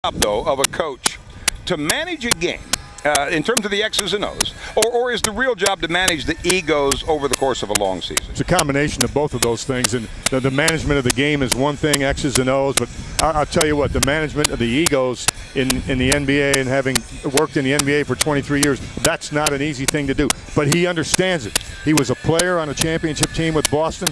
job, though, of a coach to manage a game in terms of the X's and O's, or is the real job to manage the egos over the course of a long season? It's a combination of both of those things, and the management of the game is one thing, X's and O's, but I'll tell you what, the management of the egos in the NBA, and having worked in the NBA for 23 years, that's not an easy thing to do, but he understands it. He was a player on a championship team with Boston,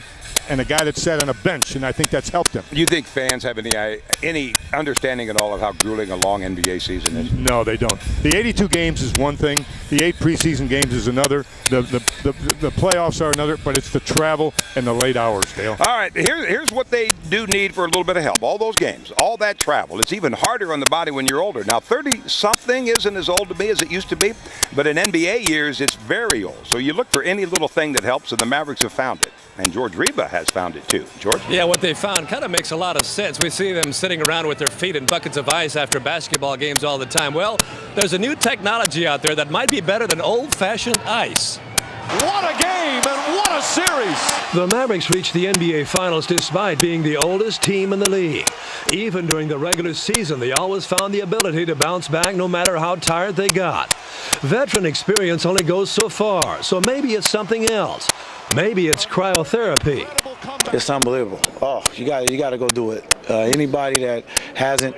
and a guy that sat on a bench, and I think that's helped him. Do you think fans have any understanding at all of how grueling a long NBA season is? No, they don't. The 82 games is one thing. The 8 preseason games is another. The playoffs are another, but it's the travel and the late hours, Dale. All right, here's what they do need for a little bit of help. All those games, all that travel. It's even harder on the body when you're older. Now, 30-something isn't as old to me as it used to be, but in NBA years, it's very old. So you look for any little thing that helps, and the Mavericks have found it. And George Reba has found it too. George? Yeah, what they found kind of makes a lot of sense. We see them sitting around with their feet in buckets of ice after basketball games all the time. Well, there's a new technology out there that might be better than old-fashioned ice. What a game and what a series! The Mavericks reached the NBA Finals despite being the oldest team in the league. Even during the regular season, they always found the ability to bounce back no matter how tired they got. Veteran experience only goes so far, so maybe it's something else. Maybe it's cryotherapy. It's unbelievable. Oh, you got to go do it. Anybody that hasn't,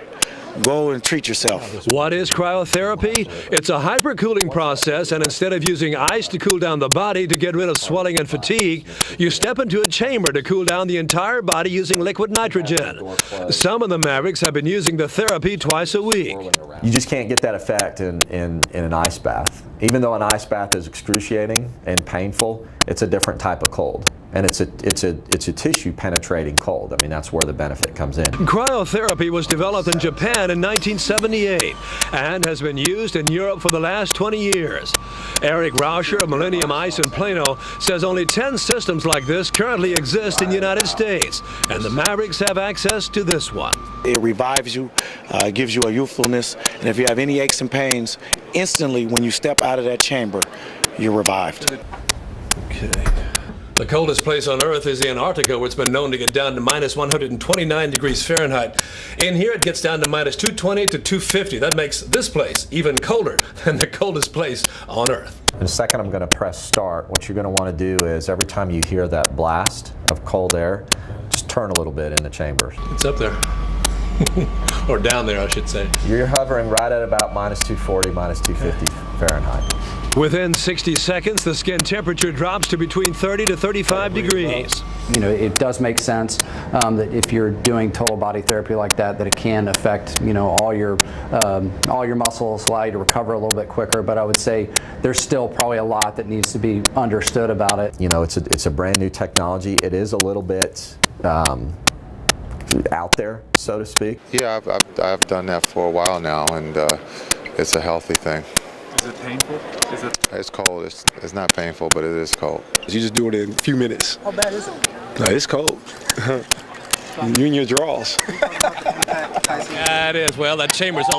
go and treat yourself. What is cryotherapy? It's a hypercooling process, and instead of using ice to cool down the body to get rid of swelling and fatigue, you step into a chamber to cool down the entire body using liquid nitrogen. Some of the Mavericks have been using the therapy twice a week. You just can't get that effect in an ice bath. Even though an ice bath is excruciating and painful, it's a different type of cold. And it's a tissue penetrating cold. I mean, that's where the benefit comes in. Cryotherapy was developed in Japan in 1978 and has been used in Europe for the last 20 years. Eric Rauscher of Millennium Ice in Plano says only 10 systems like this currently exist in the United States, and the Mavericks have access to this one. It revives you, gives you a youthfulness, and if you have any aches and pains, instantly when you step out of that chamber, you're revived. Okay. The coldest place on Earth is Antarctica, where it's been known to get down to minus 129 degrees Fahrenheit. In here, it gets down to minus 220 to 250. That makes this place even colder than the coldest place on Earth. In a second, I'm going to press start. What you're going to want to do is every time you hear that blast of cold air, just turn a little bit in the chamber. It's up there. Or down there, I should say. You're hovering right at about minus 240, minus 250 Fahrenheit. Within 60 seconds, the skin temperature drops to between 30 to 35 degrees. You know, it does make sense that if you're doing total body therapy like that, that it can affect, you know, all your muscles, allow you to recover a little bit quicker. But I would say there's still probably a lot that needs to be understood about it. You know, it's a brand new technology. It is a little bit out there, so to speak. Yeah, I've done that for a while now, and it's a healthy thing. Is it painful? It's cold. It's not painful, but it is cold. You just do it in a few minutes. How bad is it? No, it's cold. You and your drawers. Yeah, it is. Well, that chamber's a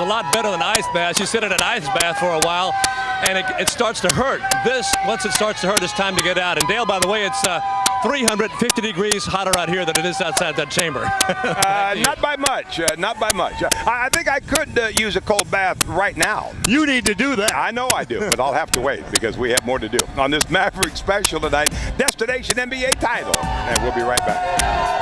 lot better than ice baths. You sit in an ice bath for a while, and it starts to hurt. Once it starts to hurt, it's time to get out. And Dale, by the way, it's 350 degrees hotter out here than it is outside that chamber. Not by much. Not by much. I think I could use a cold bath right now. You need to do that. I know I do, but I'll have to wait because we have more to do on this Mavericks special tonight. Destination NBA title. And we'll be right back.